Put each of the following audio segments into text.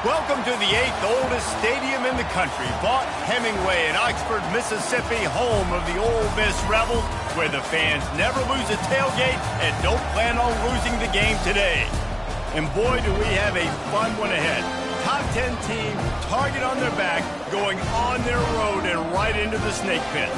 Welcome to the 8th oldest stadium in the country, Vaught Hemingway in Oxford, Mississippi, home of the Ole Miss Rebels, where the fans never lose a tailgate and don't plan on losing the game today. And boy, do we have a fun one ahead. Top 10 team, target on their back, going on their road and right into the snake pit.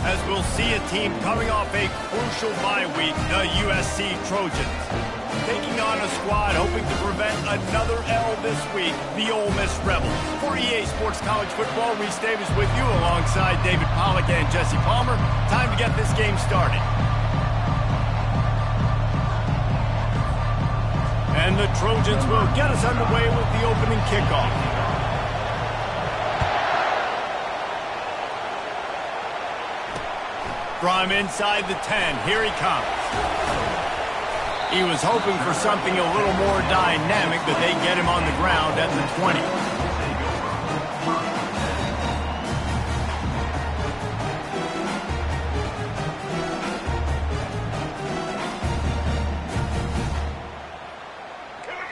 As we'll see a team coming off a crucial bye week, the USC Trojans. Taking on a squad hoping to prevent another L this week, the Ole Miss Rebels. For EA Sports College Football, Reese Davis with you alongside David Pollack and Jesse Palmer. Time to get this game started. And the Trojans will get us underway with the opening kickoff. From inside the 10, here he comes. He was hoping for something a little more dynamic, but they get him on the ground at the 20.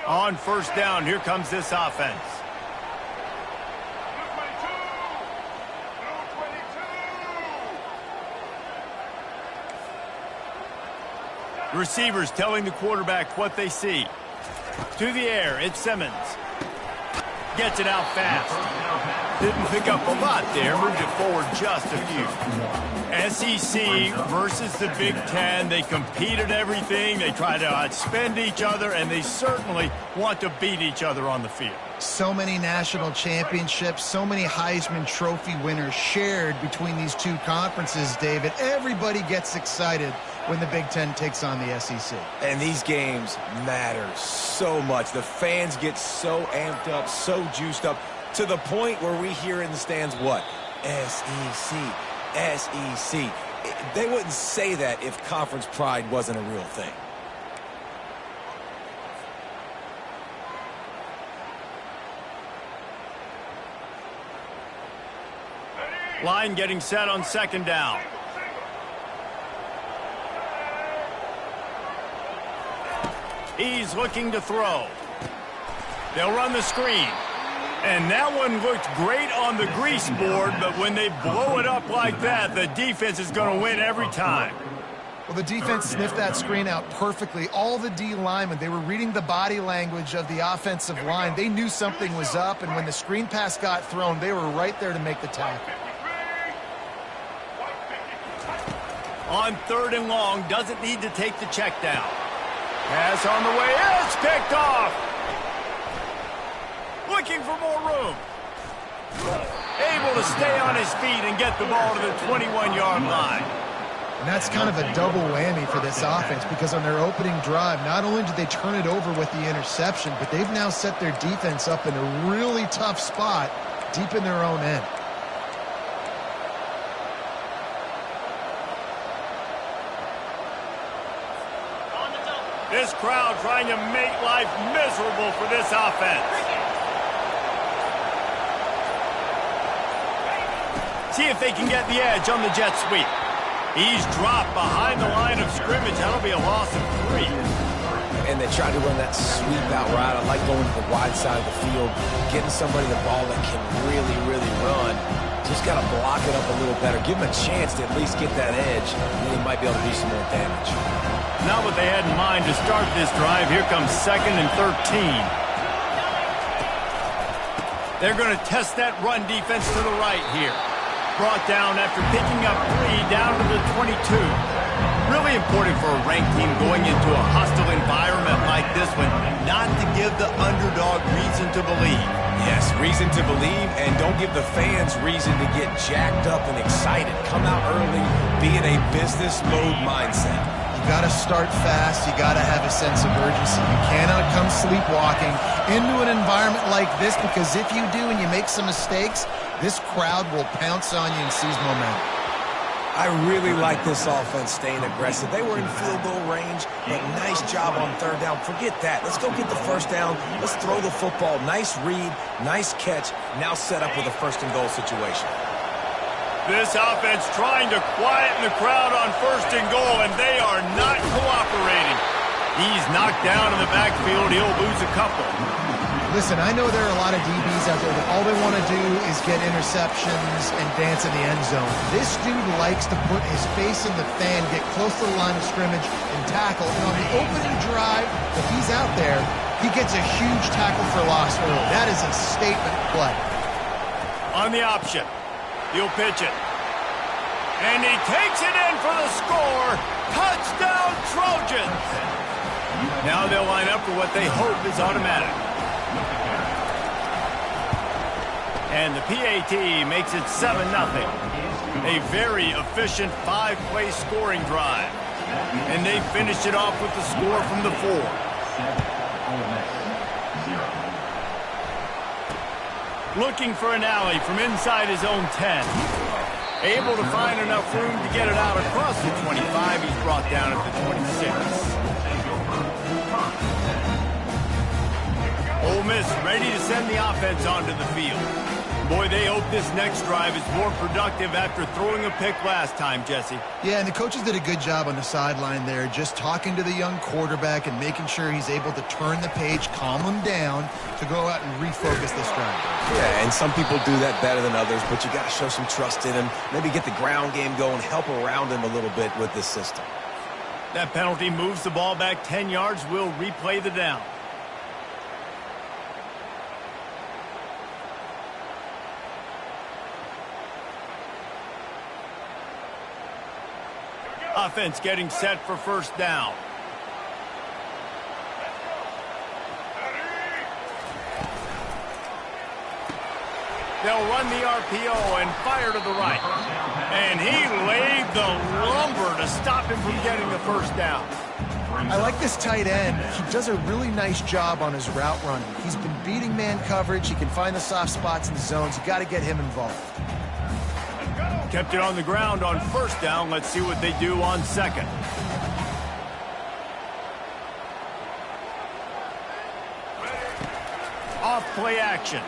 On first down, here comes this offense. Receivers telling the quarterback what they see. To the air, it's Simmons. Gets it out fast. Didn't pick up a lot there, moved it forward just a few. SEC versus the Big Ten. They compete at everything. They try to outspend each other, and they certainly want to beat each other on the field. So many national championships, so many Heisman Trophy winners shared between these two conferences, David. Everybody gets excited when the Big Ten takes on the SEC. And these games matter so much. The fans get so amped up, so juiced up, to the point where we hear in the stands what? SEC, SEC. They wouldn't say that if conference pride wasn't a real thing. Line getting set on second down. He's looking to throw. They'll run the screen. And that one looked great on the grease board, but when they blow it up like that, the defense is going to win every time. Well, the defense sniffed that screen out perfectly. All the D linemen, they were reading the body language of the offensive line. They knew something was up, and when the screen pass got thrown, they were right there to make the tackle. On third and long, doesn't need to take the check down. Pass on the way, it's picked off. Looking for more room. Able to stay on his feet and get the ball to the 21-yard line. And that's kind of a double whammy for this offense, because on their opening drive, not only did they turn it over with the interception, but they've now set their defense up in a really tough spot deep in their own end. This crowd trying to make life miserable for this offense. See if they can get the edge on the jet sweep. He's dropped behind the line of scrimmage. That'll be a loss of 3. And they tried to run that sweep out route. I like going to the wide side of the field, getting somebody the ball that can really, really run. Just got to block it up a little better. Give him a chance to at least get that edge, and then he might be able to do some more damage. Not what they had in mind to start this drive. Here comes 2nd and 13. They're going to test that run defense to the right here. Brought down after picking up 3 down to the 22. Really important for a ranked team going into a hostile environment like this one, not to give the underdog reason to believe. Yes, reason to believe, and don't give the fans reason to get jacked up and excited. Come out early, be in a business mode mindset. You got to start fast. You got to have a sense of urgency. You cannot come sleepwalking into an environment like this, because if you do and you make some mistakes, this crowd will pounce on you and seize momentum. I really like this offense staying aggressive. They were in field goal range, but nice job on third down. Forget that. Let's go get the first down. Let's throw the football. Nice read, nice catch. Now set up with a first and goal situation. This offense trying to quieten the crowd on first and goal, and they are not cooperating. He's knocked down in the backfield. He'll lose a couple. Listen, I know there are a lot of DBs out there that all they want to do is get interceptions and dance in the end zone. This dude likes to put his face in the fan, get close to the line of scrimmage, and tackle. And on the opening drive, if he's out there, he gets a huge tackle for loss early. That is a statement play. On the option, he'll pitch it. And he takes it in for the score. Touchdown, Trojans! Now they'll line up for what they hope is automatic. And the PAT makes it 7-0. A very efficient 5-play scoring drive. And they finished it off with the score from the 4. Looking for an alley from inside his own 10. Able to find enough room to get it out across the 25. He's brought down at the 26. Ole Miss ready to send the offense onto the field. Boy, they hope this next drive is more productive after throwing a pick last time, Jesse. Yeah, and the coaches did a good job on the sideline there, just talking to the young quarterback and making sure he's able to turn the page, calm him down to go out and refocus this drive. Yeah, and some people do that better than others, but you got to show some trust in him. Maybe get the ground game going, help around him a little bit with this system. That penalty moves the ball back 10 yards. We'll replay the down. Offense getting set for first down. They'll run the RPO and fire to the right. And he laid the lumber to stop him from getting the first down. I like this tight end. He does a really nice job on his route running. He's been beating man coverage. He can find the soft spots in the zones. You got to get him involved. Kept it on the ground on first down. Let's see what they do on second. Off play action.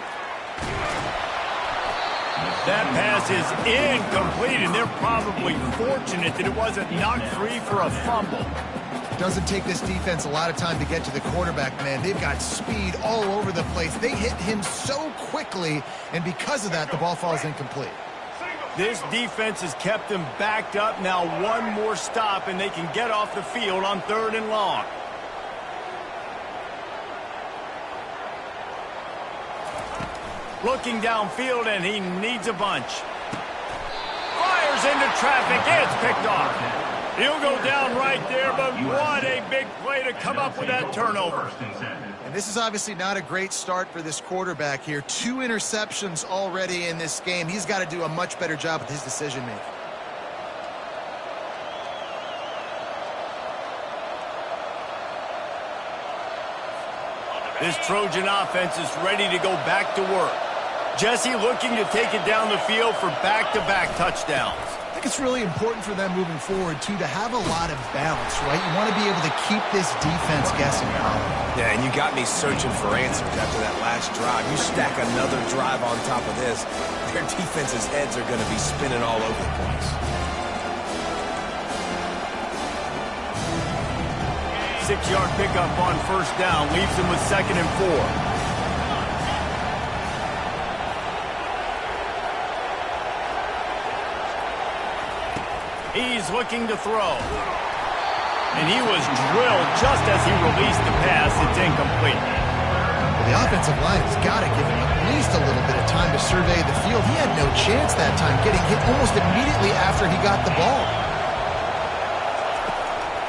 That pass is incomplete, and they're probably fortunate that it wasn't knocked free for a fumble. Doesn't take this defense a lot of time to get to the quarterback, man. They've got speed all over the place. They hit him so quickly, and because of that, the ball falls incomplete. This defense has kept them backed up. Now one more stop, and they can get off the field on 3rd and long. Looking downfield, and he needs a bunch. Fires into traffic. It's picked off. He'll go down right there, but what a big play to come up with that turnover. And this is obviously not a great start for this quarterback here. 2 interceptions already in this game. He's got to do a much better job with his decision-making. This Trojan offense is ready to go back to work. Jesse looking to take it down the field for back-to-back touchdowns. I think it's really important for them moving forward, too, to have a lot of balance, right? You want to be able to keep this defense guessing. Yeah, and you got me searching for answers after that last drive. You stack another drive on top of this, their defense's heads are going to be spinning all over the place. 6-yard pickup on first down leaves them with 2nd and 4. He's looking to throw. And he was drilled just as he released the pass. It's incomplete. Well, the offensive line has got to give him at least a little bit of time to survey the field. He had no chance that time, getting hit almost immediately after he got the ball.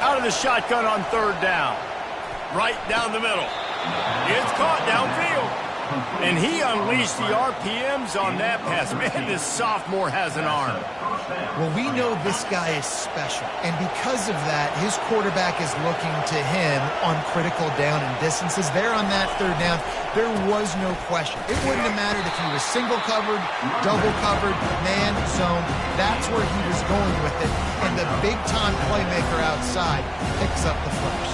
Out of the shotgun on 3rd down. Right down the middle. It's caught downfield. And he unleashed the RPMs on that pass. Man, this sophomore has an arm. Well, we know this guy is special, and because of that, his quarterback is looking to him on critical down and distances. There on that 3rd down, there was no question. It wouldn't have mattered if he was single covered, double covered, man, zone. That's where he was going with it, and the big-time playmaker outside picks up the first.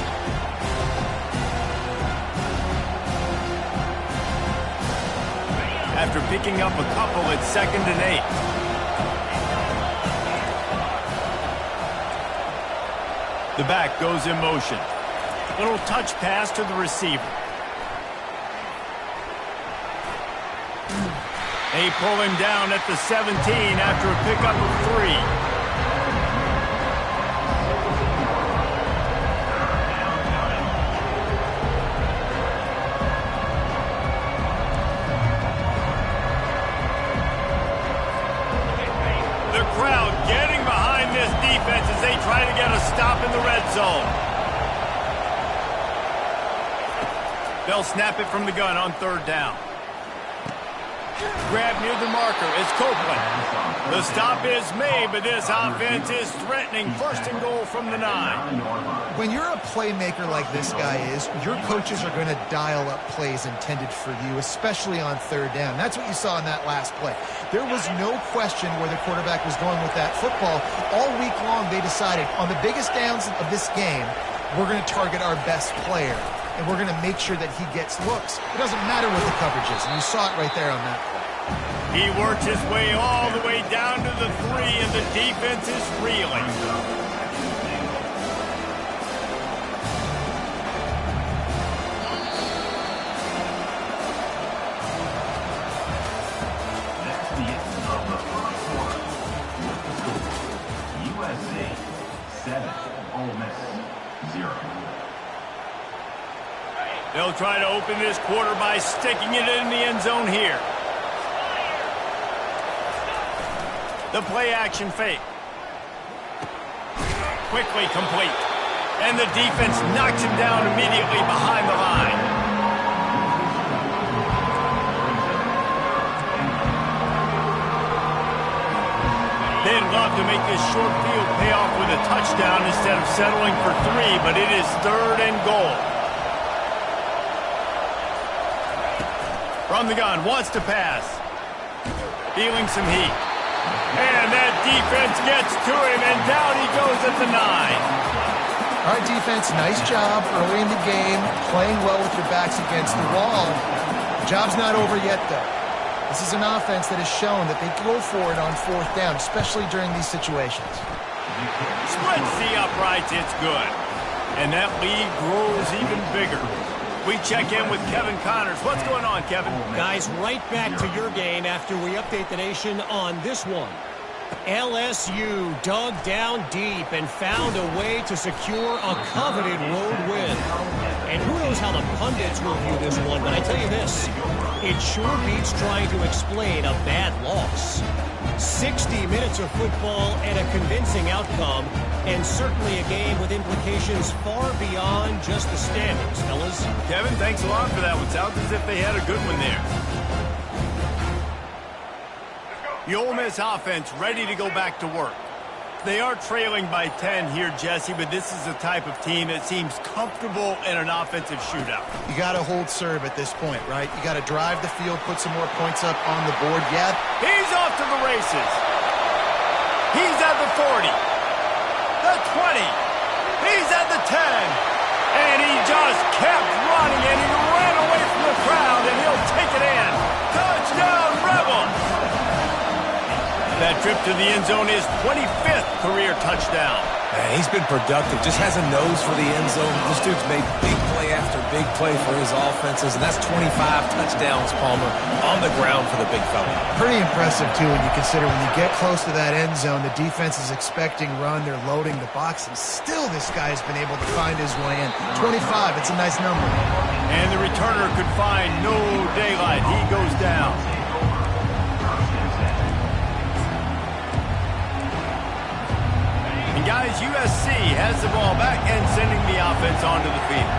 After picking up a couple, it's 2nd and 8. The back goes in motion. Little touch pass to the receiver. They pull him down at the 17 after a pickup of 3. As they try to get a stop in the red zone. They'll snap it from the gun on 3rd down. Grab near the marker is Copeland. The stop is made, but this offense is threatening 1st and goal from the 9. When you're a playmaker like this guy is, your coaches are going to dial up plays intended for you, especially on 3rd down. That's what you saw in that last play. There was no question where the quarterback was going with that football. All week long, they decided on the biggest downs of this game, we're going to target our best player, and we're going to make sure that he gets looks. It doesn't matter what the coverage is, and you saw it right there on that play. He works his way all the way down to the 3, and the defense is reeling. USC 7, Ole Miss 0. They'll try to open this quarter by sticking it in the end zone here. The play action fake. Quickly complete. And the defense knocks him down immediately behind the line. They'd love to make this short field pay off with a touchdown instead of settling for 3, but it is 3rd and goal. From the gun, wants to pass. Feeling some heat. And that defense gets to him, and down he goes at the 9. All right, defense, nice job early in the game, playing well with your backs against the wall. The job's not over yet, though. This is an offense that has shown that they can go for it on 4th down, especially during these situations. Splits the uprights, it's good. And that lead grows even bigger. We check in with Kevin Connors. What's going on, Kevin? Guys, right back to your game after we update the nation on this one. LSU dug down deep and found a way to secure a coveted road win. And who knows how the pundits will view this one, but I tell you this, it sure beats trying to explain a bad loss. 60 minutes of football and a convincing outcome, and certainly a game with implications far beyond just the standings, fellas. Kevin, thanks a lot for that one. Sounds as if they had a good one there. The Ole Miss offense ready to go back to work. They are trailing by 10 here, Jesse, but this is a type of team that seems comfortable in an offensive shootout. You got to hold serve at this point, right? You got to drive the field, put some more points up on the board. Yeah. He's off to the races. He's at the 40, the 20. He's at the 10. And he just kept running, and he ran away from the crowd, and he'll take it in. Touchdown, Rebels! That trip to the end zone is 25th career touchdown. Man, he's been productive. Just has a nose for the end zone. This dude's made big play after big play for his offenses, and that's 25 touchdowns, Palmer, on the ground for the big fella. Pretty impressive, too, when you consider when you get close to that end zone, the defense is expecting run. They're loading the box, and still this guy's been able to find his way in. 25, it's a nice number. And the returner could find no daylight. He goes down. Guys, USC has the ball back and sending the offense onto the field.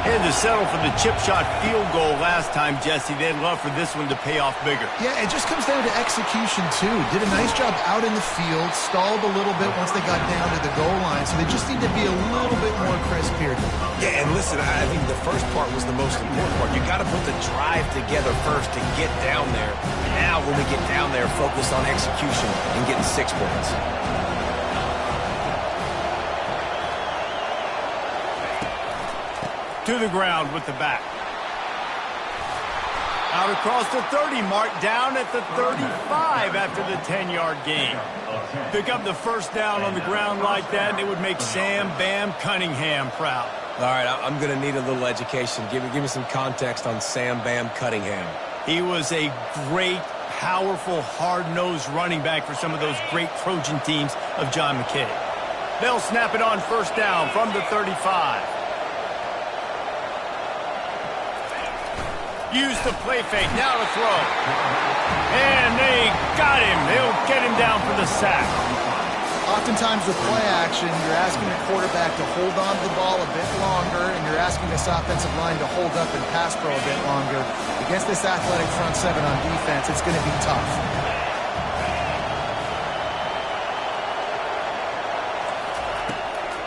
Had to settle for the chip shot field goal last time, Jesse. They'd love for this one to pay off bigger. Yeah, it just comes down to execution, too. Did a nice job out in the field, stalled a little bit once they got down to the goal line, so they just need to be a little bit more crisp here. Yeah, and listen, I think the first part was the most important part. You got to put the drive together first to get down there. And now, when we get down there, focus on execution and getting 6 points. To the ground with the back. Out across the 30 mark, down at the 35 after the 10-yard gain. Pick up the first down on the ground like that, and it would make Sam Bam Cunningham proud. All right, I'm going to need a little education. Give me some context on Sam Bam Cunningham. He was a great powerful, hard-nosed running back for some of those great Trojan teams of John McKay. They'll snap it on first down from the 35. Use the play fake, now to throw. And they got him. They'll get him down for the sack. Oftentimes with play action, you're asking the quarterback to hold on to the ball a bit longer, and you're asking this offensive line to hold up and pass pro a bit longer. Against this athletic front seven on defense, it's going to be tough.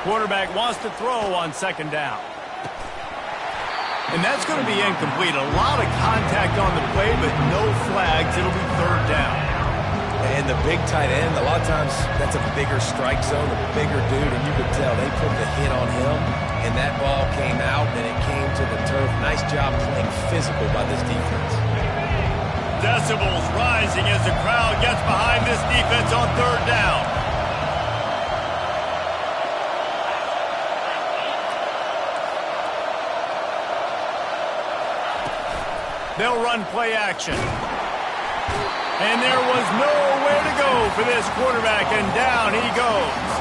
Quarterback wants to throw on second down. And that's going to be incomplete. A lot of contact on the play, but no flags. It'll be third down. And the big tight end, a lot of times that's a bigger strike zone, a bigger dude, and you could tell they put the hit on him, and that ball came out, and it came to the turf. Nice job playing physical by this defense. Decibels rising as the crowd gets behind this defense on third down. They'll run play action. And there was nowhere to go for this quarterback, and down he goes.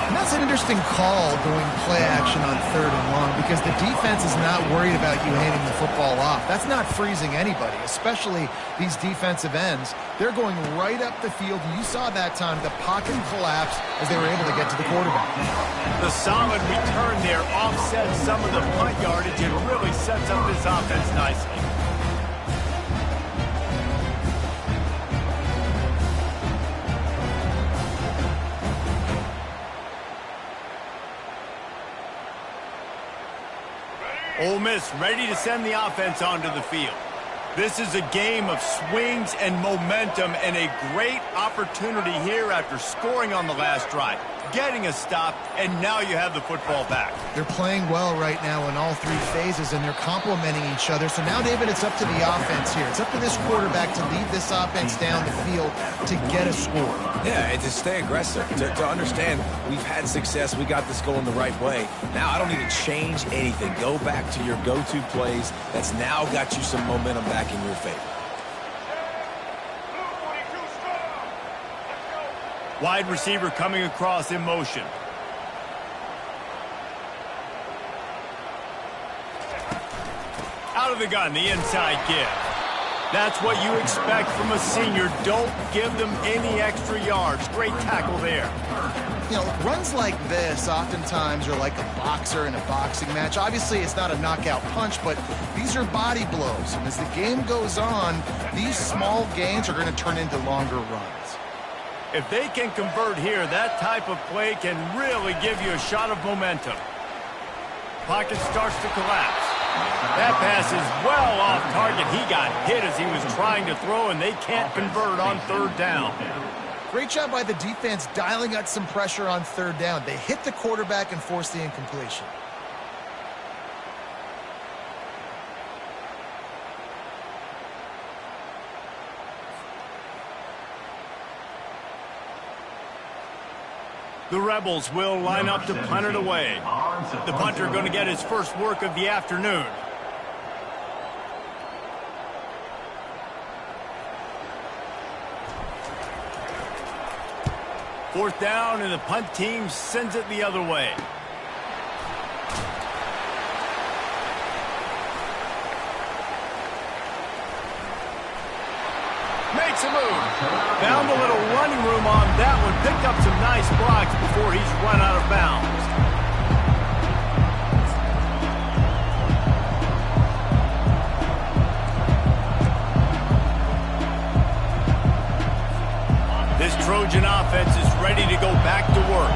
And that's an interesting call going play action on third and long, because the defense is not worried about you handing the football off. That's not freezing anybody, especially these defensive ends. They're going right up the field. You saw that time the pocket collapse as they were able to get to the quarterback. The solid return there offsets some of the punt yardage and really sets up this offense nicely. Ole Miss ready to send the offense onto the field. This is a game of swings and momentum, and a great opportunity here after scoring on the last drive, getting a stop, and now you have the football back. They're playing well right now in all three phases, and they're complementing each other. So now, David, it's up to the offense here. It's up to this quarterback to lead this offense down the field to get a score. Yeah, and to stay aggressive, to understand we've had success, we got this going the right way. Now I don't need to change anything. Go back to your go-to plays. That's now got you some momentum back in your favor. Wide receiver coming across in motion. Out of the gun, the inside give. That's what you expect from a senior. Don't give them any extra yards. Great tackle there. You know, runs like this oftentimes are like a boxer in a boxing match. Obviously, it's not a knockout punch, but these are body blows. And as the game goes on, these small gains are going to turn into longer runs. If they can convert here, that type of play can really give you a shot of momentum. Pocket starts to collapse. That pass is well off target. He got hit as he was trying to throw, and they can't convert on third down. Great job by the defense dialing out some pressure on third down. They hit the quarterback and forced the incompletion. The Rebels will line up to punt it away. The punter going to get his first work of the afternoon. Fourth down, and the punt team sends it the other way. Makes a move. Found a little running room on that one. Picked up some nice blocks before he's run out of bounds. This Trojan offense is ready to go back to work.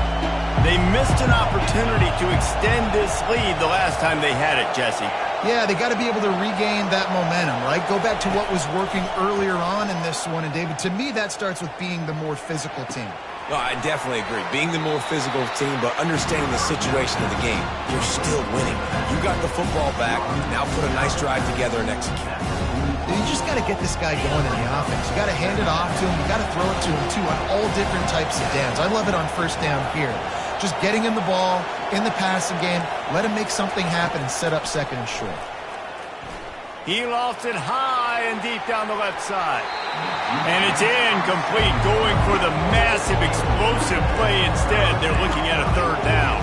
They missed an opportunity to extend this lead the last time they had it, Jesse. Yeah, they got to be able to regain that momentum, right? Go back to what was working earlier on in this one. And, David, to me, that starts with being the more physical team. No, I definitely agree. Being the more physical team, but understanding the situation of the game. You're still winning. You got the football back. Now put a nice drive together and execute. You just got to get this guy going in the offense. You got to hand it off to him. You got to throw it to him, too, on all different types of downs. I love it on first down here. Just getting him the ball in the passing game. Let him make something happen and set up second and short. He lofts it high, high and deep down the left side. And it's incomplete, going for the massive, explosive play instead. They're looking at a third down.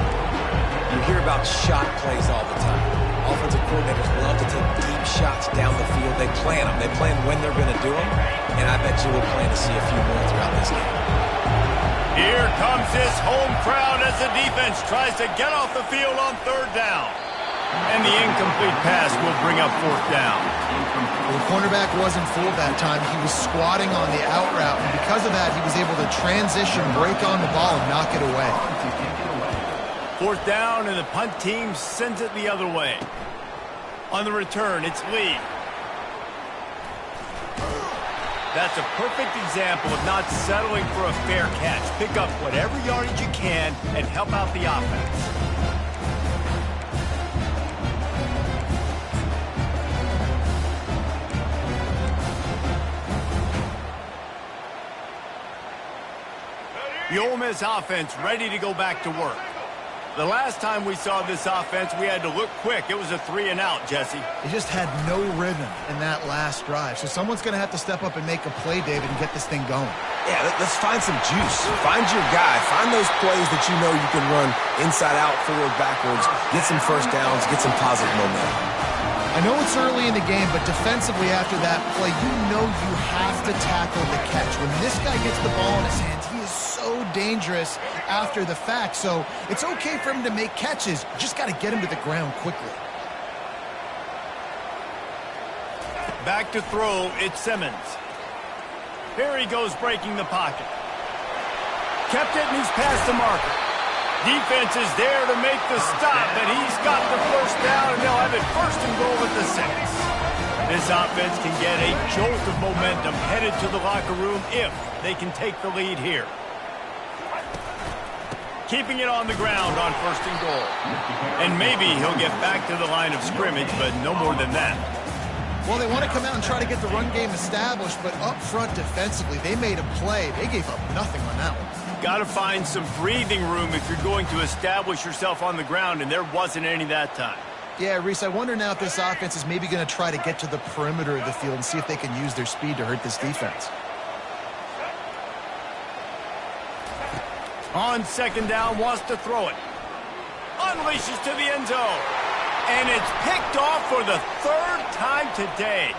You hear about shot plays all the time. Offensive coordinators love to take deep shots down the field. They plan them. They plan when they're going to do them. And I bet you we'll plan to see a few more throughout this game. Here comes this home crowd as the defense tries to get off the field on third down. And the incomplete pass will bring up fourth down. The cornerback wasn't fooled that time. He was squatting on the out route, and because of that, he was able to transition, break on the ball, and knock it away. Fourth down, and the punt team sends it the other way. On the return, it's Lee. That's a perfect example of not settling for a fair catch. Pick up whatever yardage you can and help out the offense. The Ole Miss offense ready to go back to work. The last time we saw this offense, we had to look quick. It was a 3-and-out, Jesse. They just had no rhythm in that last drive. So someone's going to have to step up and make a play, David, and get this thing going. Yeah, let's find some juice. Find your guy. Find those plays that you know you can run inside out, forward, backwards, get some first downs, get some positive momentum. I know it's early in the game, but defensively after that play, you know you have to tackle the catch. When this guy gets the ball in his hands, he is so dangerous after the fact. So it's okay for him to make catches. You just got to get him to the ground quickly. Back to throw, it's Simmons. Here he goes breaking the pocket. Kept it and he's past the marker. Defense is there to make the stop, but he's got the first down, and they'll have it first and goal at the 6. This offense can get a jolt of momentum headed to the locker room if they can take the lead here. Keeping it on the ground on first and goal. And maybe he'll get back to the line of scrimmage, but no more than that. Well, they want to come out and try to get the run game established, but up front defensively, they made a play. They gave up nothing on that one. Got to find some breathing room if you're going to establish yourself on the ground, and there wasn't any that time. Yeah, Reese, I wonder now if this offense is maybe going to try to get to the perimeter of the field and see if they can use their speed to hurt this defense. On second down, wants to throw it. Unleashes to the end zone. And it's picked off for the third time today.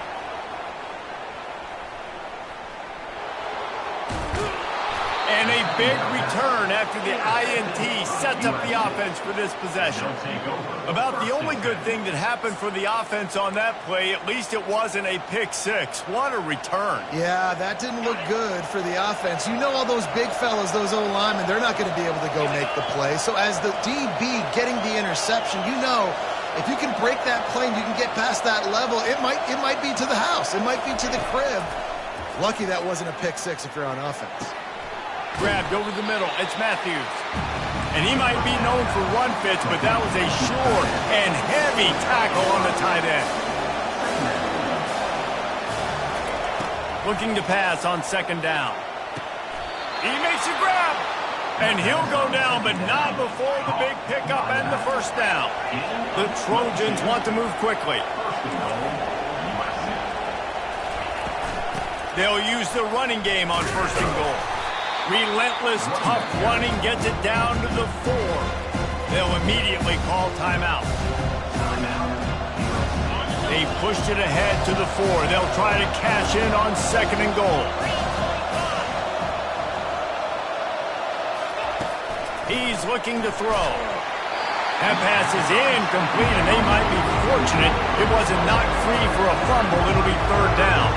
And a big return after the INT sets up the offense for this possession. About the only good thing that happened for the offense on that play, at least it wasn't a pick six. What a return. Yeah, that didn't look good for the offense. You know all those big fellas, those O-linemen, they're not going to be able to go make the play. So as the DB getting the interception, you know if you can break that play and you can get past that level, it might be to the house. It might be to the crib. Lucky that wasn't a pick six if you're on offense. Grabbed over the middle. It's Matthews. And he might be known for run fits, but that was a sure and heavy tackle on the tight end. Looking to pass on second down. He makes a grab. And he'll go down, but not before the big pickup and the first down. The Trojans want to move quickly. They'll use the running game on first and goal. Relentless, tough running gets it down to the 4. They'll immediately call timeout. They pushed it ahead to the 4. They'll try to cash in on second and goal. He's looking to throw. That pass is incomplete, and they might be fortunate it wasn't knocked free for a fumble. It'll be third down.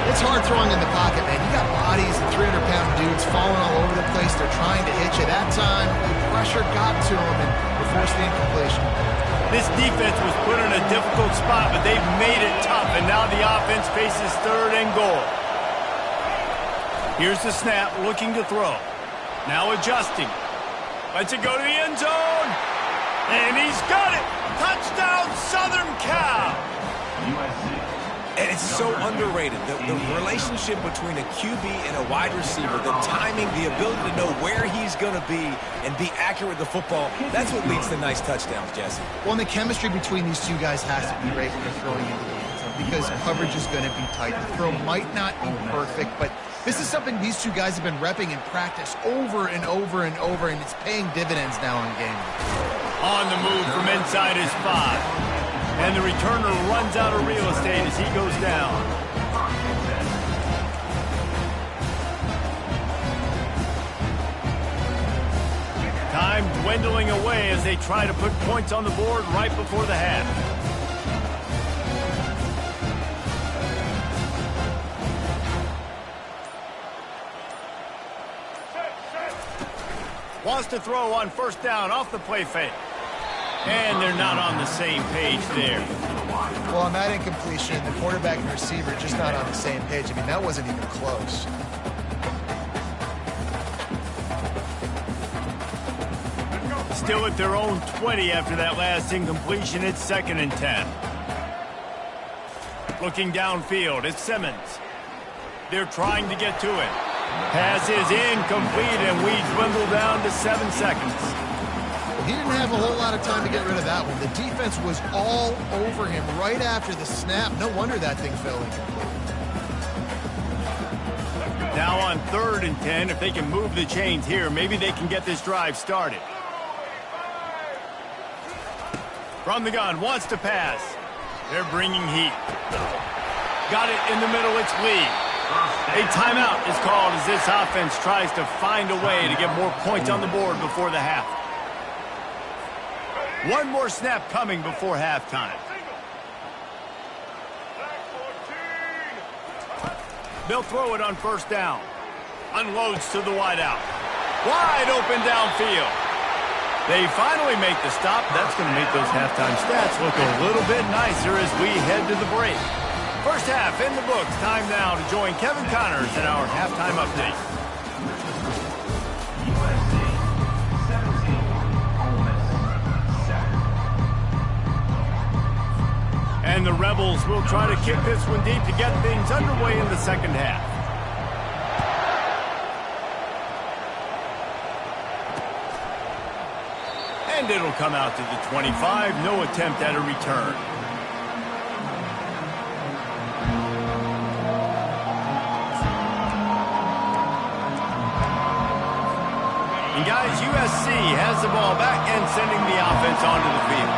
It's hard throwing in the pocket, man. You got bodies and 300-pound dudes falling all over the place. They're trying to hit you. That time, the pressure got to them and forced the incompletion. This defense was put in a difficult spot, but they've made it tough, and now the offense faces third and goal. Here's the snap, looking to throw. Now adjusting. Lets it go to the end zone. And he's got it. Touchdown, Southern Cal. And it's so underrated. The relationship between a QB and a wide receiver, the timing, the ability to know where he's going to be and be accurate with the football, that's what leads to nice touchdowns, Jesse. Well, and the chemistry between these two guys has to be great when they're throwing into the end zone. because coverage is going to be tight. The throw might not be perfect, but this is something these two guys have been repping in practice over and over and over, and it's paying dividends now in game. On the move from inside his 5. And the returner runs out of real estate as he goes down. Time dwindling away as they try to put points on the board right before the half. Wants to throw on first down off the play fake. And they're not on the same page there. Well, on that incompletion, the quarterback and receiver just not on the same page. I mean, that wasn't even close. Still at their own 20 after that last incompletion. It's 2nd and 10. Looking downfield, it's Simmons. They're trying to get to it. Pass is incomplete, and we dwindle down to 7 seconds. He didn't have a whole lot of time to get rid of that one. The defense was all over him right after the snap. No wonder that thing fell incomplete. Now on 3rd and 10, if they can move the chains here, maybe they can get this drive started. From the gun, wants to pass. They're bringing heat. Got it in the middle, it's Lee. A timeout is called as this offense tries to find a way to get more points on the board before the half. One more snap coming before halftime. They'll throw it on first down. Unloads to the wideout. Wide open downfield. They finally make the stop. That's going to make those halftime stats look a little bit nicer as we head to the break. First half in the books. Time now to join Kevin Connors in our halftime update. USC 17, Ole Miss 7. And the Rebels will try to kick this one deep to get things underway in the second half. And it'll come out to the 25. No attempt at a return. And guys, USC has the ball back and sending the offense onto the field.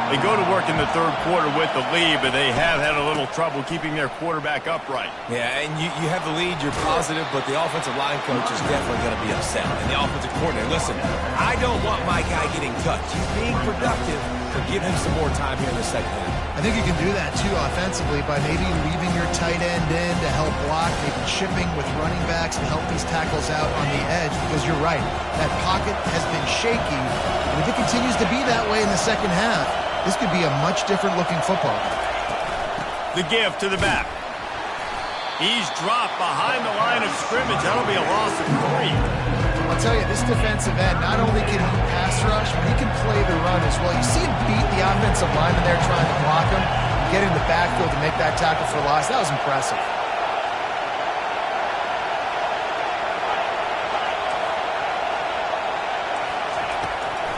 They go to work in the 3rd quarter with the lead, but they have had a little trouble keeping their quarterback upright. Yeah, and you have the lead, you're positive, but the offensive line coach is definitely going to be upset. And the offensive coordinator, listen, I don't want my guy getting touched. He's being productive, but give him some more time here in the second half. I think you can do that, too, offensively, by maybe leaving your tight end in to help block, maybe chipping with running backs to help these tackles out on the edge, because you're right. That pocket has been shaky, and if it continues to be that way in the second half, this could be a much different-looking football. The give to the back. He's dropped behind the line of scrimmage. That'll be a loss of 3. I'll tell you, this defensive end, not only can he pass rush, but he can play the run as well. You see him beat the offensive lineman there trying to block him, get in the backfield to make that tackle for loss. That was impressive.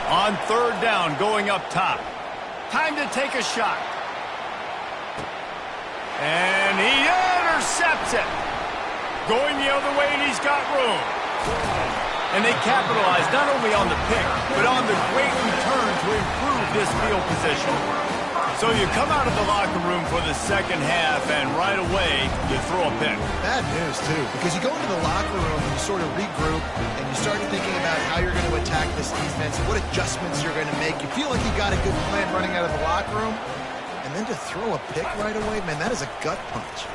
On 3rd down, going up top. Time to take a shot. And he intercepts it. Going the other way, and he's got room. And they capitalize not only on the pick, but on the great return to improve this field position. So you come out of the locker room for the second half, and right away, you throw a pick. Bad news, too, because you go into the locker room and you sort of regroup, and you start thinking about how you're going to attack this defense, what adjustments you're going to make. You feel like you got a good plan running out of the locker room, and then to throw a pick right away, man, that is a gut punch.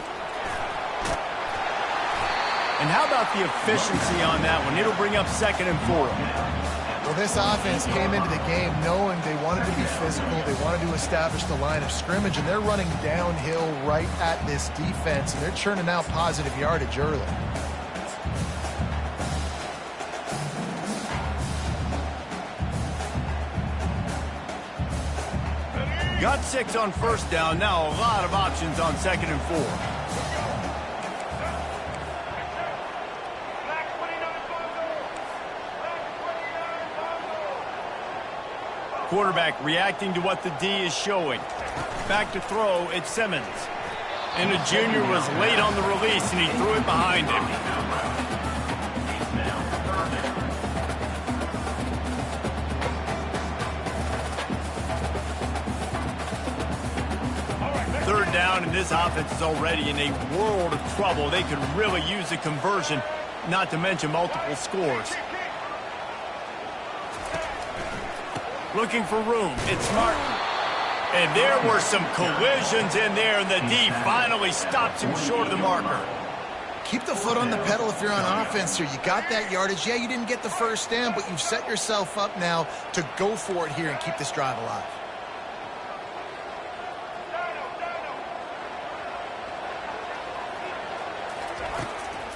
And how about the efficiency on that one? It'll bring up 2nd and 4. Well, this offense came into the game knowing they wanted to be physical, they wanted to establish the line of scrimmage, and they're running downhill right at this defense, and they're churning out positive yardage early. Got 6 on first down. Now a lot of options on 2nd and 4. Quarterback reacting to what the D is showing. Back to throw, it's Simmons. And the junior was late on the release, and he threw it behind him. Third down, and this offense is already in a world of trouble. They could really use a conversion, not to mention multiple scores. Looking for room. It's Martin. And there were some collisions in there, and the D finally stops him short of the marker. Keep the foot on the pedal if you're on offense here. You got that yardage. Yeah, you didn't get the first down, but you've set yourself up now to go for it here and keep this drive alive.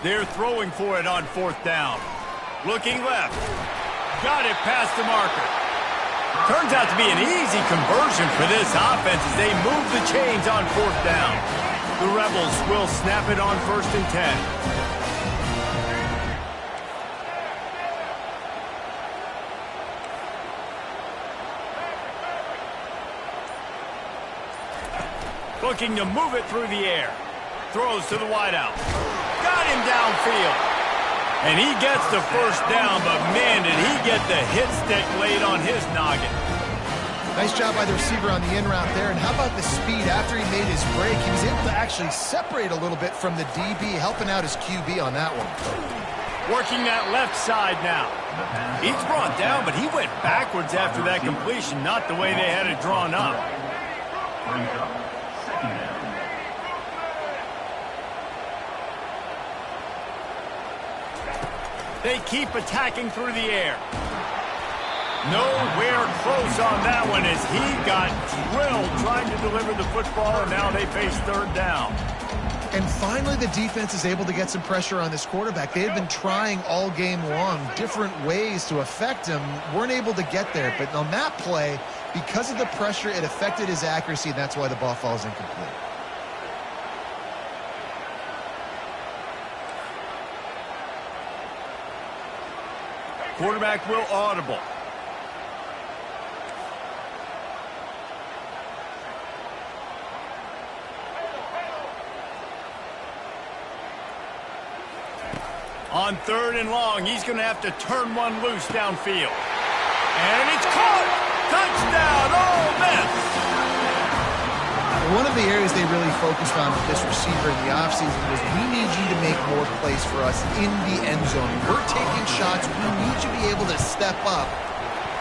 They're throwing for it on fourth down. Looking left. Got it past the marker. Turns out to be an easy conversion for this offense as they move the chains on fourth down. The Rebels will snap it on 1st and 10. Looking to move it through the air. Throws to the wideout. Got him downfield. And he gets the first down, but man, did he get the hit stick laid on his noggin. Nice job by the receiver on the in route there. And how about the speed after he made his break? He was able to actually separate a little bit from the DB, helping out his QB on that one. Working that left side now. He's brought down, but he went backwards after that completion, not the way they had it drawn up. They keep attacking through the air. Nowhere close on that one as he got drilled trying to deliver the football, and now they face third down. And finally, the defense is able to get some pressure on this quarterback. They had been trying all game long different ways to affect him. Weren't able to get there. But on that play, because of the pressure, it affected his accuracy, and that's why the ball falls incomplete. Quarterback will audible. On 3rd and long, he's going to have to turn one loose downfield. And it's caught! Touchdown, Ole Miss! One of the areas they really focused on with this receiver in the offseason was, we need you to make more plays for us in the end zone. We're taking shots. We need you to be able to step up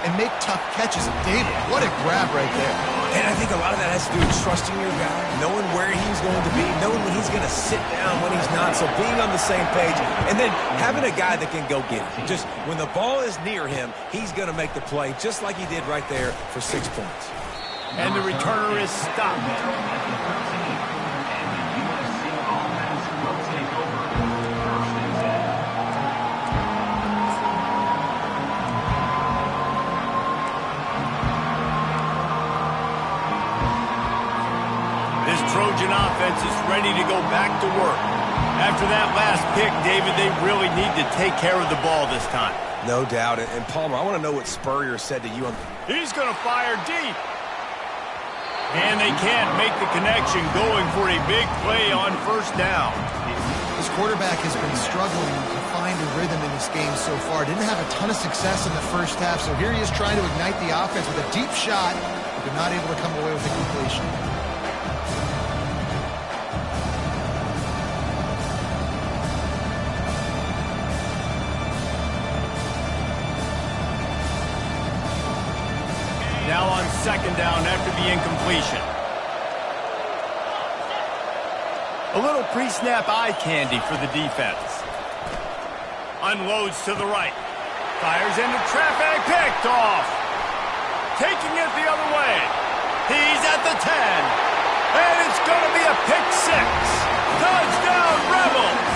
and make tough catches. And David, what a grab right there. And I think a lot of that has to do with trusting your guy, knowing where he's going to be, knowing when he's going to sit down, when he's not. So being on the same page, and then having a guy that can go get it. Just when the ball is near him, he's going to make the play, just like he did right there for 6 points. And the returner is stopped. This Trojan offense is ready to go back to work. After that last pick, David, they really need to take care of the ball this time. No doubt. And Palmer, I want to know what Spurrier said to you. He's going to fire deep. And they can't make the connection, going for a big play on 1st down. This quarterback has been struggling to find a rhythm in this game so far. Didn't have a ton of success in the first half, so here he is trying to ignite the offense with a deep shot, but not able to come away with a completion. Now on 2nd down after the incompletion. A little pre-snap eye candy for the defense. Unloads to the right. Fires into traffic, picked off. Taking it the other way. He's at the 10. And it's going to be a pick 6. Touchdown, Rebels!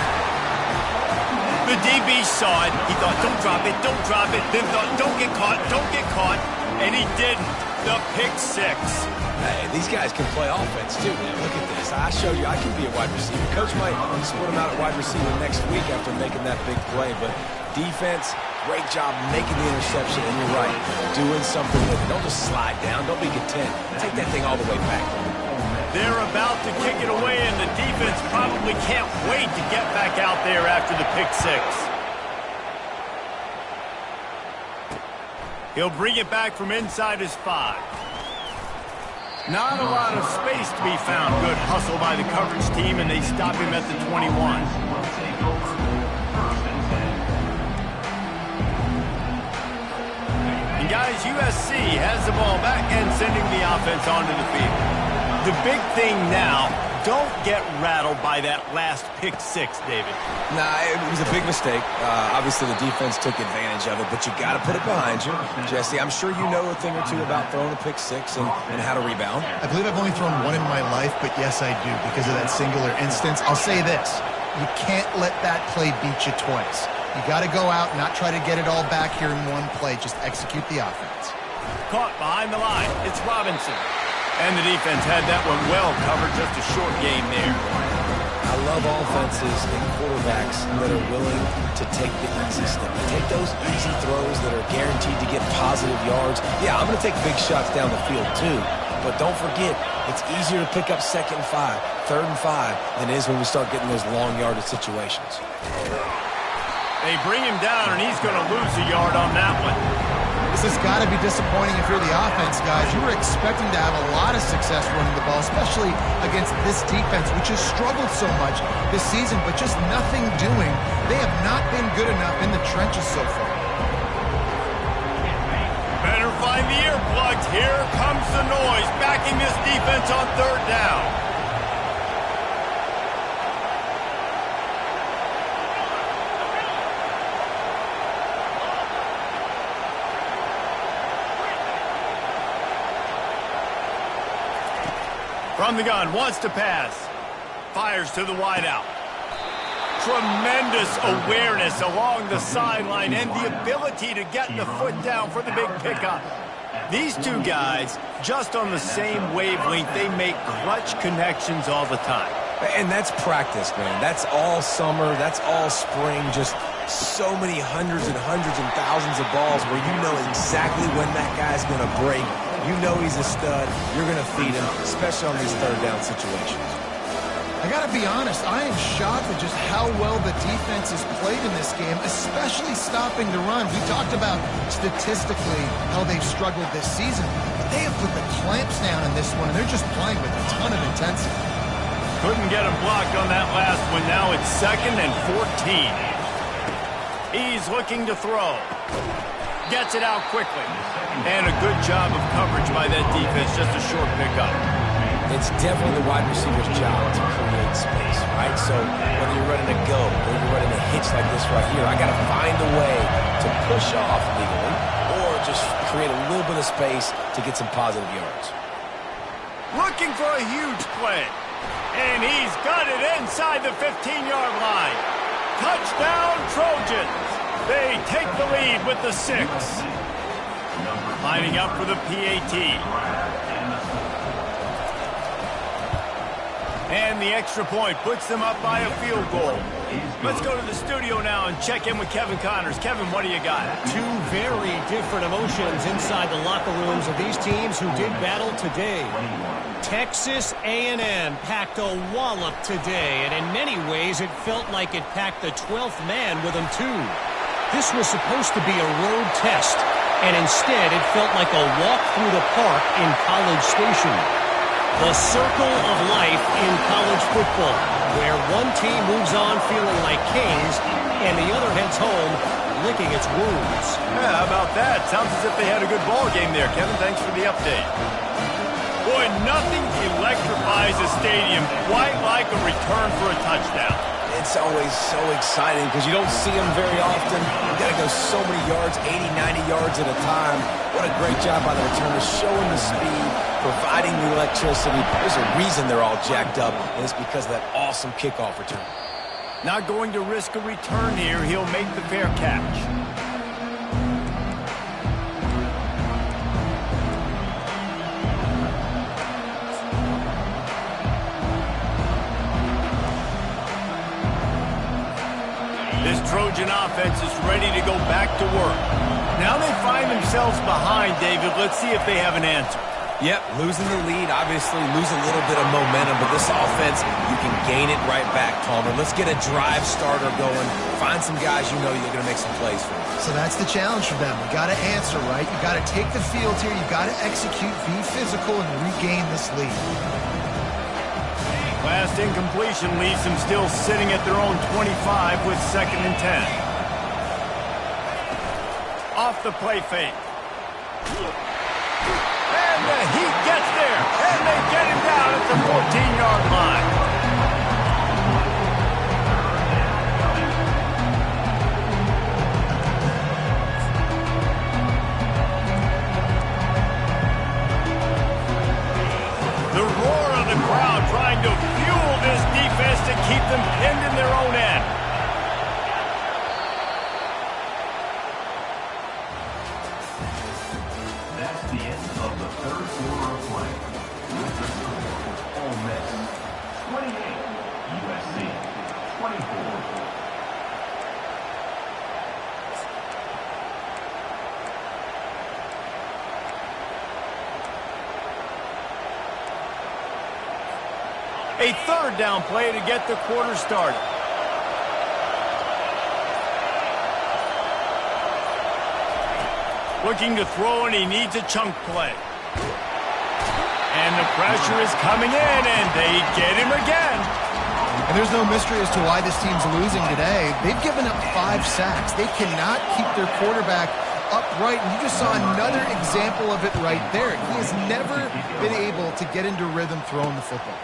The DB saw it. He thought, don't drop it, don't drop it. Then thought, don't get caught, don't get caught. And he didn't. The pick 6. Hey, these guys can play offense, too, man. Look at this. I showed you I can be a wide receiver. Coach might split him out at wide receiver next week after making that big play. But defense, great job making the interception. And you're right, doing something with it. Don't just slide down. Don't be content. Take that thing all the way back. They're about to kick it away, and the defense probably can't wait to get back out there after the pick six. He'll bring it back from inside his 5. Not a lot of space to be found. Good hustle by the coverage team, and they stop him at the 21. And guys, USC has the ball back and sending the offense onto the field. The big thing now, don't get rattled by that last pick six, David. Nah, it was a big mistake. Obviously, the defense took advantage of it, but you got to put it behind you. Jesse, I'm sure you know a thing or two about throwing a pick six and how to rebound. I believe I've only thrown one in my life, but yes, I do because of that singular instance. I'll say this. You can't let that play beat you twice. You got to go out, not try to get it all back here in one play. Just execute the offense. Caught behind the line. It's Robinson. And the defense had that one well covered. Just a short game there. I love offenses and quarterbacks that are willing to take the easy step. Take those easy throws that are guaranteed to get positive yards. Yeah, I'm going to take big shots down the field too. But don't forget, it's easier to pick up 2nd and 5, 3rd and 5 than it is when we start getting those long yardage situations. They bring him down, and he's going to lose a yard on that one. This has got to be disappointing if you're the offense, guys. You were expecting to have a lot of success running the ball, especially against this defense, which has struggled so much this season, but just nothing doing. They have not been good enough in the trenches so far. Better find the earplugs. Here comes the noise, backing this defense on 3rd down. From the gun, wants to pass. Fires to the wideout. Tremendous awareness along the sideline and the ability to get the foot down for the big pickup. These two guys, just on the same wavelength, they make clutch connections all the time. And that's practice, man. That's all summer. That's all spring. Just so many hundreds and thousands of balls where you know exactly when that guy's going to break. You know he's a stud. You're going to feed him, especially on these 3rd down situations. I got to be honest, I am shocked at just how well the defense has played in this game, especially stopping the run. We talked about statistically how they've struggled this season, but they have put the clamps down in this one, and they're just playing with a ton of intensity. Couldn't get him blocked on that last one. Now it's 2nd and 14. He's looking to throw. Gets it out quickly. And a good job of coverage by that defense. Just a short pickup. It's definitely the wide receiver's job to create space, right? So whether you're running a go or you're running a hitch like this right here, I got to find a way to push off legally or just create a little bit of space to get some positive yards. Looking for a huge play. And he's got it inside the 15-yard line. Touchdown, Trojans. They take the lead with the 6. Lining up for the PAT. And the extra point puts them up by a field goal. Let's go to the studio now and check in with Kevin Connors. Kevin, what do you got? Two very different emotions inside the locker rooms of these teams who did battle today. Texas A&M packed a wallop today, and in many ways it felt like it packed the 12th man with them too. This was supposed to be a road test, and instead it felt like a walk through the park in College Station. The circle of life in college football, where one team moves on feeling like kings, and the other heads home licking its wounds. Yeah, how about that? Sounds as if they had a good ball game there, Kevin. Thanks for the update. Boy, nothing electrifies a stadium quite like a return for a touchdown. It's always so exciting because you don't see them very often. You got to go so many yards, 80, 90 yards at a time. What a great job by the returners, showing the speed, providing the electricity. There's a reason they're all jacked up, and it's because of that awesome kickoff return. Not going to risk a return here. He'll make the fair catch. This Trojan offense is ready to go back to work. Now they find themselves behind, David. Let's see if they have an answer. Yep, losing the lead, obviously losing a little bit of momentum, but this offense, you can gain it right back, Palmer. Let's get a drive starter going. Find some guys you know you're going to make some plays for. So that's the challenge for them. You got to answer, right? You got to take the field here. You got to execute, be physical, and regain this lead. Last incompletion leaves them still sitting at their own 25 with 2nd and 10. Off the play fake. And the Heat gets there, and they get him down at the 14-yard line. The roar of the crowd trying to fuel this defense to keep them pinned in their own end. That's the end of the third quarter of play. With the score, Ole Miss 28, USC 24. A 3rd down play to get the quarter started. Looking to throw, and he needs a chunk play. And the pressure is coming in, and they get him again. And there's no mystery as to why this team's losing today. They've given up 5 sacks. They cannot keep their quarterback upright. And you just saw another example of it right there. He has never been able to get into rhythm throwing the football.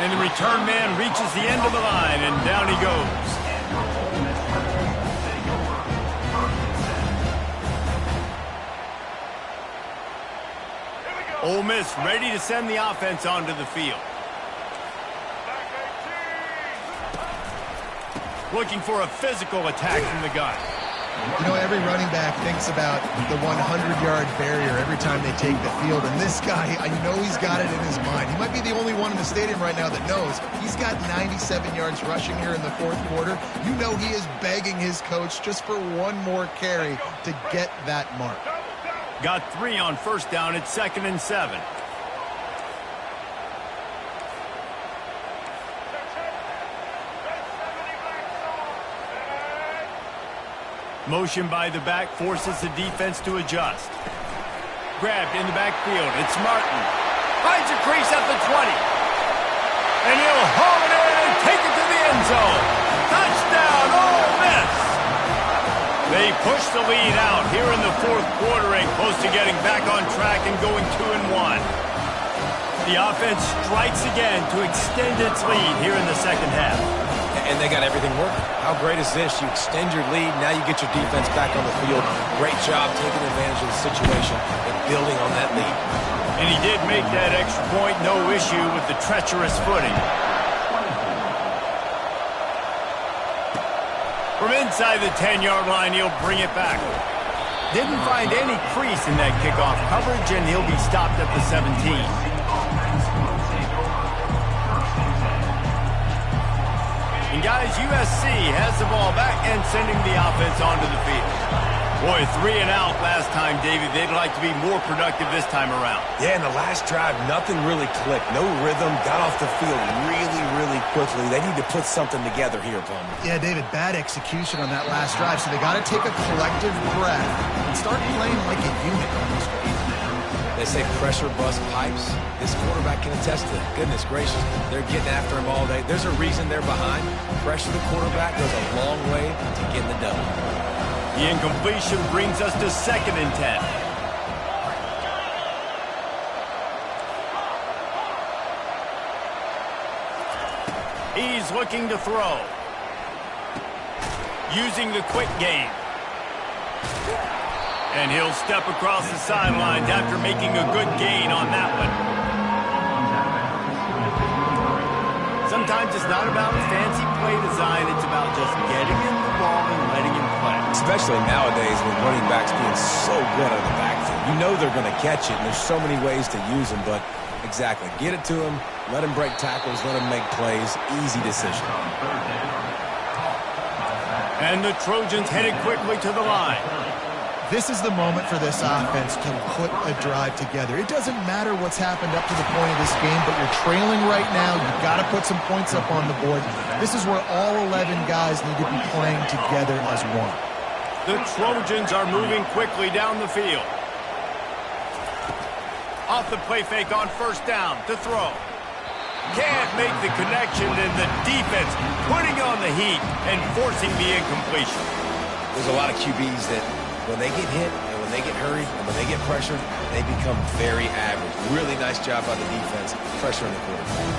And the return man reaches the end of the line, and down he goes. Ole Miss ready to send the offense onto the field. Looking for a physical attack from the gun. You know, every running back thinks about the 100-yard barrier every time they take the field. And this guy, I know he's got it in his mind. He might be the only one in the stadium right now that knows he's got 97 yards rushing here in the 4th quarter. You know he is begging his coach just for one more carry to get that mark. Got 3 on 1st down at 2nd and 7. Motion by the back forces the defense to adjust. Grabbed in the backfield. It's Martin. Finds a crease at the 20. And he'll haul it in and take it to the end zone. Touchdown, Ole Miss! They push the lead out here in the 4th quarter and close to getting back on track and going 2-1. The offense strikes again to extend its lead here in the 2nd half. And they got everything working. How great is this? You extend your lead, now you get your defense back on the field. Great job taking advantage of the situation and building on that lead. And he did make that extra point, no issue with the treacherous footing. From inside the 10-yard line, he'll bring it back. Didn't find any crease in that kickoff coverage, and he'll be stopped at the 17. And guys, USC has the ball back and sending the offense onto the field. Boy, 3 and out last time, David. They'd like to be more productive this time around. Yeah, in the last drive, nothing really clicked. No rhythm, got off the field really, really quickly. They need to put something together here, Palmer. Yeah, David, bad execution on that last drive, so they got to take a collective breath and start playing like a unit on this one. They say pressure bust pipes. This quarterback can attest to it. Goodness gracious, they're getting after him all day. There's a reason they're behind. Pressure the quarterback goes a long way to getting the done. The incompletion brings us to 2nd and 10. He's looking to throw. Using the quick game. And he'll step across the sidelines after making a good gain on that one. Sometimes it's not about fancy play design. It's about just getting him the ball and letting him play. Especially nowadays with running backs being so good out of the backfield. You know they're going to catch it, and there's so many ways to use them. But exactly, get it to him, let him break tackles, let him make plays. Easy decision. And the Trojans headed quickly to the line. This is the moment for this offense to put a drive together. It doesn't matter what's happened up to the point of this game, but you're trailing right now. You've got to put some points up on the board. This is where all 11 guys need to be playing together as one. The Trojans are moving quickly down the field. Off the play fake on first down to throw. Can't make the connection, and the defense putting on the heat and forcing the incompletion. There's a lot of QBs that when they get hit and when they get hurried and when they get pressured, they become very average. Really nice job by the defense, pressuring the quarterback.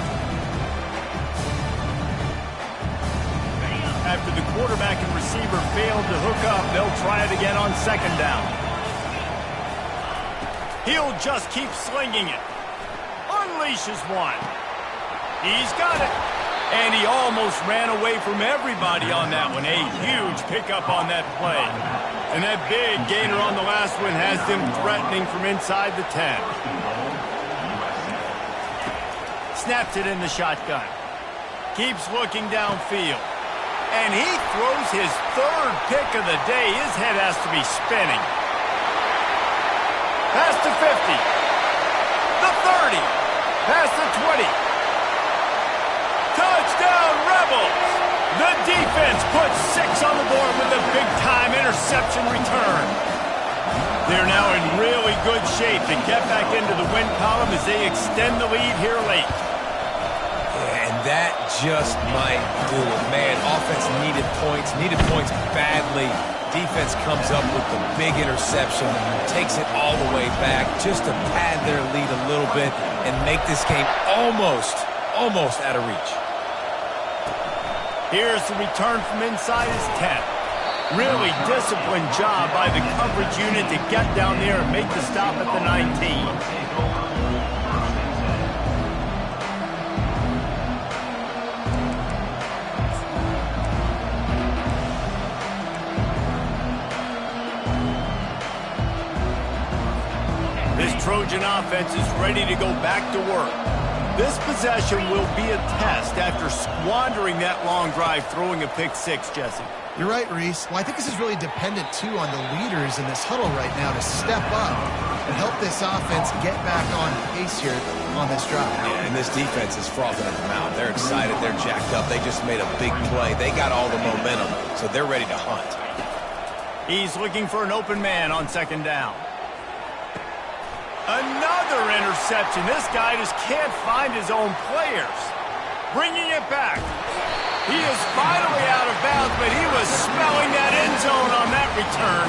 After the quarterback and receiver failed to hook up, they'll try it again on second down. He'll just keep slinging it. Unleashes one. He's got it. And he almost ran away from everybody on that one. A huge pickup on that play. And that big gainer on the last one has them threatening from inside the 10. Snaps it in the shotgun. Keeps looking downfield. And he throws his third pick of the day. His head has to be spinning. Past the 50. The 30. Past the 20. Touchdown, Rebels! The defense puts 6 on the board with a big-time interception return. They're now in really good shape to get back into the win column as they extend the lead here late. And that just might do it. Man, offense needed points badly. Defense comes up with the big interception, takes it all the way back just to pad their lead a little bit and make this game almost out of reach. Here's the return from inside his 10. Really disciplined job by the coverage unit to get down there and make the stop at the 19. This Trojan offense is ready to go back to work. This possession will be a test after squandering that long drive throwing a pick six, Jesse. You're right, Reese. Well, I think this is really dependent, too, on the leaders in this huddle right now to step up and help this offense get back on pace here on this drive. Yeah, and this defense is frothing at the mouth. They're excited. They're jacked up. They just made a big play. They got all the momentum, so they're ready to hunt. He's looking for an open man on second down. Another interception. This guy just can't find his own players. Bringing it back. He is finally out of bounds, but he was smelling that end zone on that return.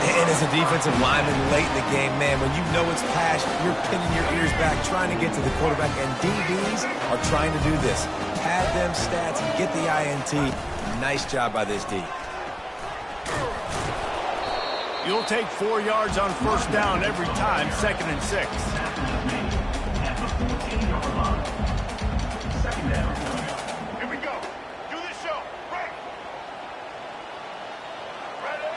And as a defensive lineman late in the game, man, when you know it's pass, you're pinning your ears back, trying to get to the quarterback, and DBs are trying to do this. Pad them stats and get the INT. Nice job by this D. You'll take 4 yards on first down every time, 2nd and 6. Here we go. Do this show. Right. Ready.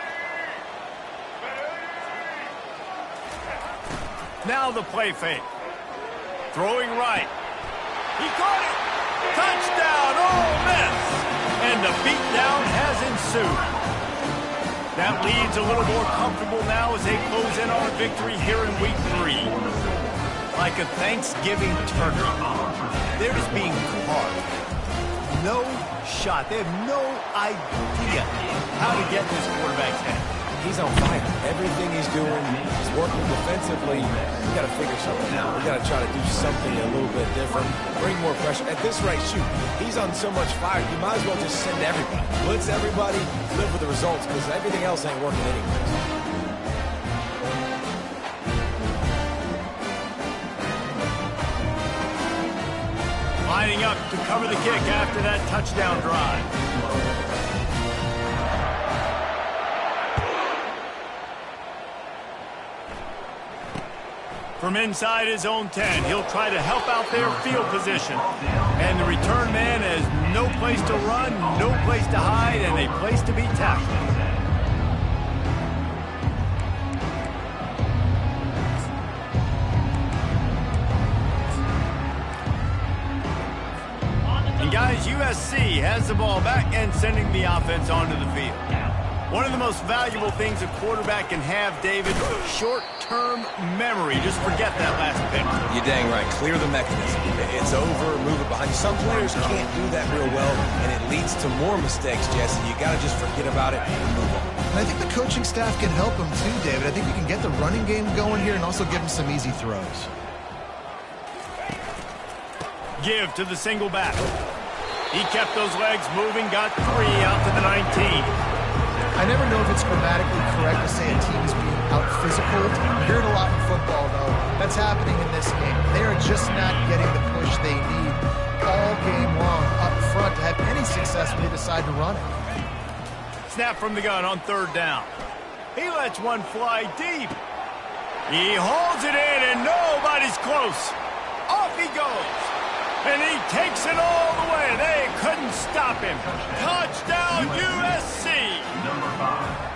Now the play fake. Throwing right. He caught it. Touchdown, Ole Miss. And the beatdown has ensued. That lead's a little more comfortable now as they close in on a victory here in week 3. Like a Thanksgiving turkey. They're just being carved. No shot. They have no idea how to get this quarterback's head. He's on fire. Everything he's doing, he's working defensively. We got to figure something out. We got to try to do something a little bit different. Bring more pressure. At this rate, shoot, he's on so much fire, you might as well just send everybody. Blitz everybody, live with the results, because everything else ain't working anyways. Lining up to cover the kick after that touchdown drive. From inside his own 10, he'll try to help out their field position. And the return man has no place to run, no place to hide, and a place to be tackled. And guys, USC has the ball back and sending the offense onto the field. One of the most valuable things a quarterback can have, David, short-term memory. Just forget that last pick. You're dang right. Clear the mechanism. It's over, move it behind you. Some players can't do that real well, and it leads to more mistakes, Jesse. You got to just forget about it and move on. And I think the coaching staff can help him too, David. I think we can get the running game going here and also give him some easy throws. Give to the single back. He kept those legs moving, got 3 out to the 19. I never know if it's grammatically correct to say a team is being out-physical. You hear it a lot in football, though. That's happening in this game. They are just not getting the push they need all game long up front to have any success when they decide to run it. Snap from the gun on 3rd down. He lets one fly deep. He holds it in, and nobody's close. Off he goes. And he takes it all the way. They couldn't stop him. Touchdown, USC. Number 5.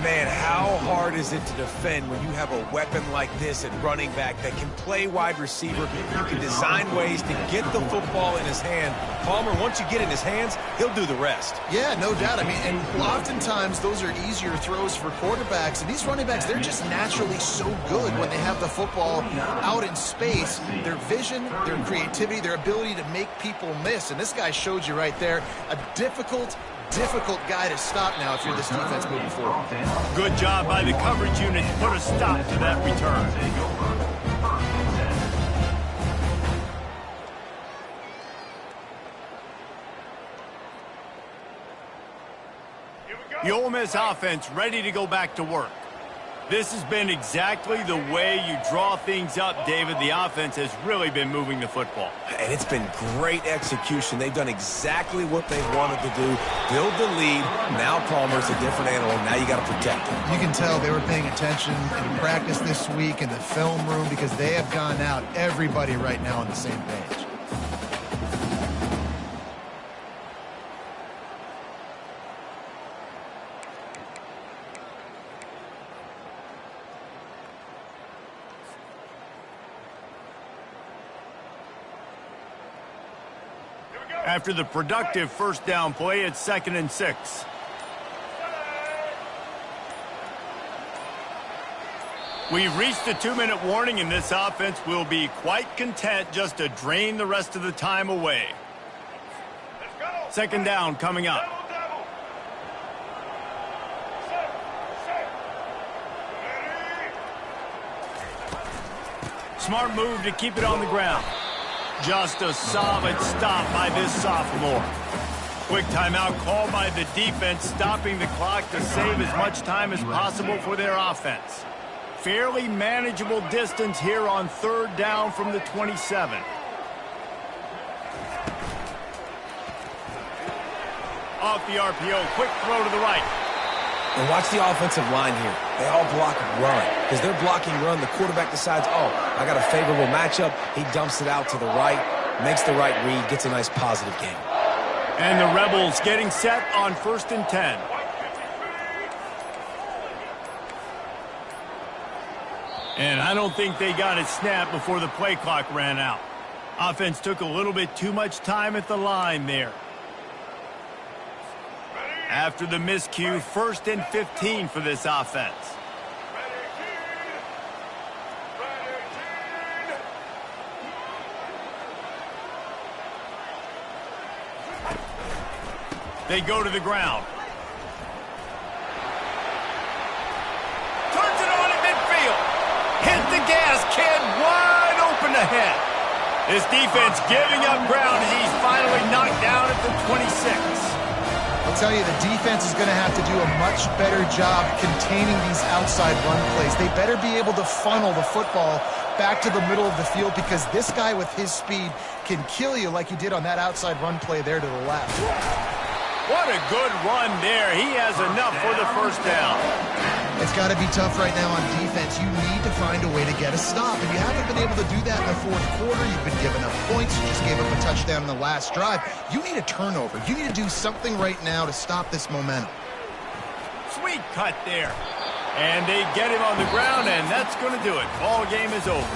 Man, how hard is it to defend when you have a weapon like this at running back that can play wide receiver? You can design ways to get the football in his hand. Palmer, once you get it in his hands, he'll do the rest. Yeah, no doubt. I mean, and oftentimes those are easier throws for quarterbacks. And these running backs, they're just naturally so good when they have the football out in space. Their vision, their creativity, their ability to make people miss. And this guy showed you right there a difficult guy to stop now if you're this defense moving forward. Good job by the coverage unit to put a stop to that return. The Ole Miss offense ready to go back to work. This has been exactly the way you draw things up, David. The offense has really been moving the football. And it's been great execution. They've done exactly what they wanted to do. Build the lead. Now Palmer's a different animal. Now you got to protect him. You can tell they were paying attention in practice this week in the film room because they have gone out, everybody right now on the same page. After the productive 1st down play, it's 2nd and 6. We've reached the 2-minute warning, and this offense will be quite content just to drain the rest of the time away. 2nd down coming up. Smart move to keep it on the ground. Just a solid stop by this sophomore. Quick timeout called by the defense, stopping the clock to save as much time as possible for their offense. Fairly manageable distance here on 3rd down from the 27. Off the RPO, quick throw to the right. And watch the offensive line here. They all block run. Because they're blocking run, the quarterback decides, oh, I got a favorable matchup. He dumps it out to the right, makes the right read, gets a nice positive game. And the Rebels getting set on 1st and 10. And I don't think they got it snapped before the play clock ran out. Offense took a little bit too much time at the line there. After the miscue, 1st and 15 for this offense. They go to the ground. Turns it on at midfield. Hit the gas, kid, wide open ahead. This defense giving up ground as he's finally knocked down at the 26. I'll tell you, the defense is going to have to do a much better job containing these outside run plays. They better be able to funnel the football back to the middle of the field because this guy with his speed can kill you like he did on that outside run play there to the left. What a good run there. He has enough for the 1st down. It's got to be tough right now on defense. You need to find a way to get a stop, and you haven't been able to do that in the 4th quarter. You've been giving up points. You just gave up a touchdown in the last drive. You need a turnover. You need to do something right now to stop this momentum. Sweet cut there. And they get him on the ground, and that's going to do it. Ball game is over.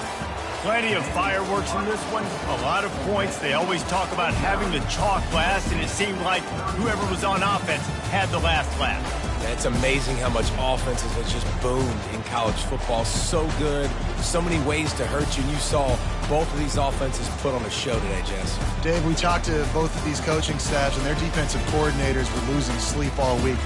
Plenty of fireworks in this one, a lot of points. They always talk about having the chalk last, and it seemed like whoever was on offense had the last laugh. It's amazing how much offenses has just boomed in college football. So good, so many ways to hurt you. And you saw both of these offenses put on a show today, Jess. Dave, we talked to both of these coaching staffs, and their defensive coordinators were losing sleep all week.